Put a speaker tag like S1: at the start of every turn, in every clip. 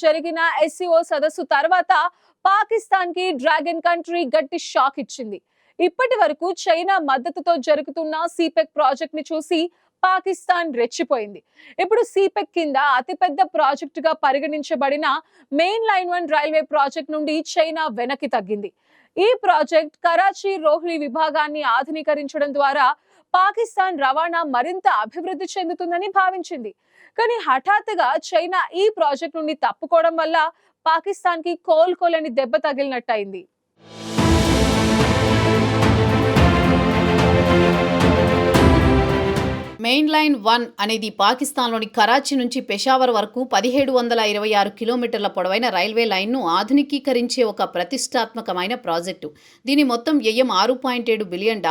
S1: జరిగిన ఎస్సీఓ సదస్సు తర్వాత పాకిస్తాన్ కి డ్రాగన్ కంట్రీ గట్టి షాక్ ఇచ్చింది. ఇప్పటి వరకు చైనా మద్దతుతో జరుగుతున్న సిపెక్ ప్రాజెక్ట్ ని చూసి పాకిస్తాన్ రెచ్చిపోయింది. ఇప్పుడు సిపెక్ కింద అతిపెద్ద ప్రాజెక్టుగా పరిగణించబడిన మెయిన్ లైన్ 1 రైల్వే ప్రాజెక్ట్ నుండి చైనా వెనక్కి తగ్గింది. ఈ ప్రాజెక్ట్ కరాచీ రోహ్లీ విభాగాన్ని ఆధునీకరించడం ద్వారా పాకిస్తాన్ రవాణా మరింత అభివృద్ధి చెందుతుందని భావించింది. కానీ హఠాత్తుగా చైనా ఈ ప్రాజెక్ట్ నుండి తప్పుకోవడం వల్ల పాకిస్తాన్ కి కోలుకోలేని దెబ్బ తగిలినట్టయింది.
S2: మెయిన్ లైన్ 1 అనేది పాకిస్తాన్లోని కరాచీ నుంచి పెషావర్ వరకు 1726 కిలోమీటర్ల పొడవైన రైల్వే లైన్ను ఆధునికీకరించే ఒక ప్రతిష్టాత్మకమైన ప్రాజెక్టు. దీని మొత్తం వ్యయం $6.7 బిలియన్.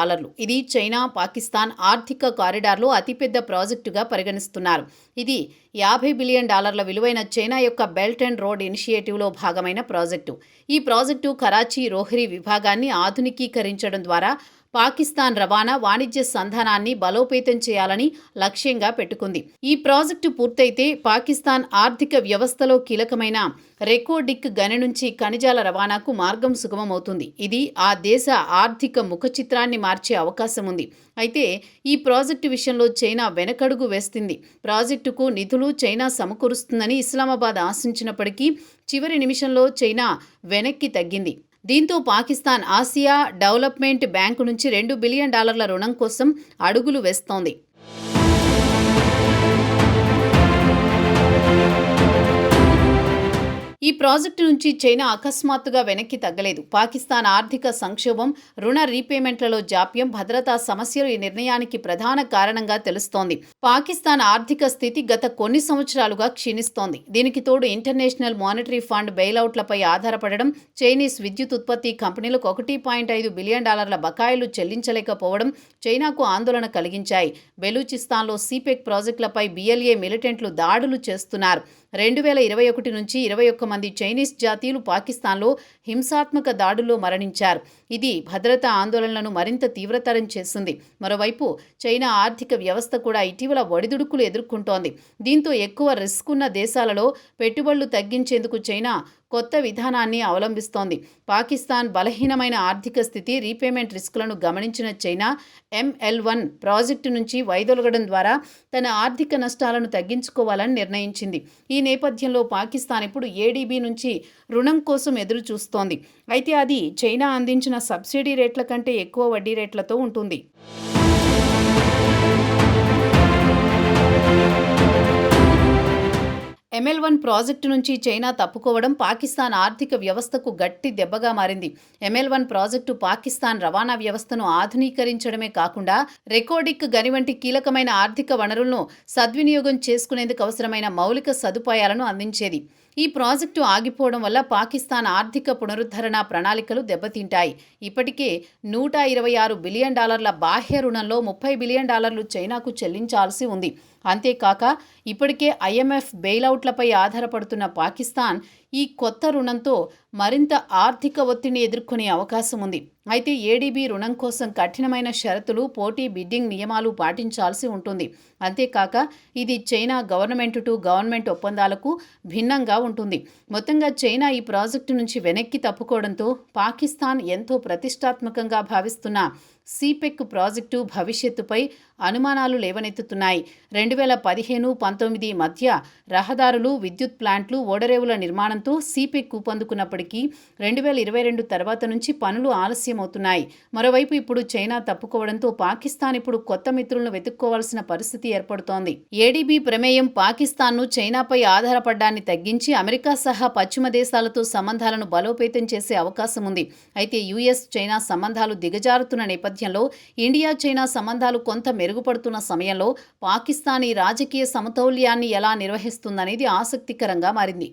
S2: ఇది చైనా పాకిస్తాన్ ఆర్థిక కారిడార్లో అతిపెద్ద ప్రాజెక్టుగా పరిగణిస్తున్నారు. ఇది $50 బిలియన్ విలువైన చైనా యొక్క బెల్ట్ అండ్ రోడ్ ఇనిషియేటివ్లో భాగమైన ప్రాజెక్టు. ఈ ప్రాజెక్టు కరాచీ రోహ్రీ విభాగాన్ని ఆధునికీకరించడం ద్వారా పాకిస్తాన్ రవాణా వాణిజ్య సంధానాన్ని బలోపేతం చేయాలని లక్ష్యంగా పెట్టుకుంది. ఈ ప్రాజెక్టు పూర్తయితే పాకిస్తాన్ ఆర్థిక వ్యవస్థలో కీలకమైన రెకోడిక్ గని నుంచి ఖనిజాల రవాణాకు మార్గం సుగమమవుతుంది. ఇది ఆ దేశ ఆర్థిక ముఖ చిత్రాన్ని మార్చే అవకాశం ఉంది. అయితే ఈ ప్రాజెక్టు విషయంలో చైనా వెనకడుగు వేస్తుంది. ప్రాజెక్టుకు నిధులు చైనా సమకూరుస్తుందని ఇస్లామాబాద్ ఆశించినప్పటికీ చివరి నిమిషంలో చైనా వెనక్కి తగ్గింది. దీంతో పాకిస్తాన్ ఆసియా డెవలప్మెంట్ బ్యాంకు నుంచి $2 బిలియన్ రుణం కోసం అడుగులు వేస్తోంది. ఈ ప్రాజెక్టు నుంచి చైనా అకస్మాత్తుగా వెనక్కి తగ్గలేదు. పాకిస్తాన్ ఆర్థిక సంక్షోభం, రుణ రీపేమెంట్లలో జాప్యం, భద్రతా సమస్యలు ఈ నిర్ణయానికి ప్రధాన కారణంగా తెలుస్తోంది. పాకిస్తాన్ ఆర్థిక స్థితి గత కొన్ని సంవత్సరాలుగా క్షీణిస్తోంది. దీనికి తోడు ఇంటర్నేషనల్ మానిటరీ ఫండ్ బెయిలౌట్లపై ఆధారపడడం, చైనీస్ విద్యుత్ ఉత్పత్తి కంపెనీలకు $1.5 బిలియన్ బకాయిలు చెల్లించలేకపోవడం చైనాకు ఆందోళన కలిగించాయి. బెలూచిస్తాన్లో సిపెక్ ప్రాజెక్టులపై బిఎల్ఏ మిలిటెంట్లు దాడులు చేస్తున్నారు. 2021 నుంచి 21 మంది చైనీస్ జాతీయులు పాకిస్తాన్లో హింసాత్మక దాడుల్లో మరణించారు. ఇది భద్రతా ఆందోళనలను మరింత తీవ్రతరం చేసింది. మరోవైపు చైనా ఆర్థిక వ్యవస్థ కూడా ఇటీవల ఒడిదుడుకులు ఎదుర్కొంటోంది. దీంతో ఎక్కువ రిస్క్ ఉన్న దేశాలలో పెట్టుబడులు తగ్గించేందుకు చైనా కొత్త విధానాన్ని అవలంబిస్తోంది. పాకిస్తాన్ బలహీనమైన ఆర్థిక స్థితి, రీపేమెంట్ రిస్కులను గమనించిన చైనా ML1 ప్రాజెక్టు నుంచి వైదొలగడం ద్వారా తన ఆర్థిక నష్టాలను తగ్గించుకోవాలని నిర్ణయించింది. ఈ నేపథ్యంలో పాకిస్తాన్ ఇప్పుడు ADB నుంచి రుణం కోసం ఎదురు చూస్తోంది. అయితే అది చైనా అందించిన సబ్సిడీ రేట్ల కంటే ఎక్కువ వడ్డీ రేట్లతో ఉంటుంది. ML1 ప్రాజెక్టు నుంచి చైనా తప్పుకోవడం పాకిస్తాన్ ఆర్థిక వ్యవస్థకు గట్టి దెబ్బగా మారింది. ML1 ప్రాజెక్టు పాకిస్తాన్ రవాణా వ్యవస్థను ఆధునీకరించడమే కాకుండా రెకోడిక్ గని వంటి కీలకమైన ఆర్థిక వనరులను సద్వినియోగం చేసుకునేందుకు అవసరమైన మౌలిక సదుపాయాలను అందించేది. ఈ ప్రాజెక్టు ఆగిపోవడం వల్ల పాకిస్తాన్ ఆర్థిక పునరుద్ధరణ ప్రణాళికలు దెబ్బతింటాయి. ఇప్పటికే $126 బిలియన్ బాహ్య రుణంలో $30 బిలియన్ చైనాకు చెల్లించాల్సి ఉంది. అంతేకాక ఇప్పటికే IMF బెయిలౌట్లపై ఆధారపడుతున్న పాకిస్తాన్ ఈ కొత్త రుణంతో మరింత ఆర్థిక ఒత్తిడిని ఎదుర్కొనే అవకాశం ఉంది. అయితే ADB రుణం కోసం కఠినమైన షరతులు, పోటీ బిడ్డింగ్ నియమాలు పాటించాల్సి ఉంటుంది. అంతేకాక ఇది చైనా గవర్నమెంట్ టు గవర్నమెంట్ ఒప్పందాలకు భిన్నంగా ఉంటుంది. మొత్తంగా చైనా ఈ ప్రాజెక్టు నుంచి వెనక్కి తప్పుకోవడంతో పాకిస్తాన్ ఎంతో ప్రతిష్టాత్మకంగా భావిస్తున్న సిపెక్ ప్రాజెక్టు భవిష్యత్తుపై అనుమానాలు లేవనెత్తుతున్నాయి. 2015-19 మధ్య రహదారులు, విద్యుత్ ప్లాంట్లు, ఓడరేవుల నిర్మాణంతో సిపెక్ ఊపందుకున్నప్పటికీ 2022 తర్వాత నుంచి పనులు ఆలస్యమవుతున్నాయి. మరోవైపు ఇప్పుడు చైనా తప్పుకోవడంతో పాకిస్తాన్ ఇప్పుడు కొత్త మిత్రులను వెతుక్కోవాల్సిన పరిస్థితి ఏర్పడుతోంది. ADB ప్రమేయం పాకిస్తాన్ను చైనాపై ఆధారపడ్డాన్ని తగ్గించి అమెరికా సహా పశ్చిమ దేశాలతో సంబంధాలను బలోపేతం చేసే అవకాశం ఉంది. అయితే US చైనా సంబంధాలు దిగజారుతున్న నేపథ్యంలో ఇండియా చైనా సంబంధాలు కొంత మెరుగుపడుతున్న సమయంలో పాకిస్తాన్ ఈ రాజకీయ సమతౌల్యాన్ని ఎలా నిర్వహిస్తుందనేది ఆసక్తికరంగా మారింది.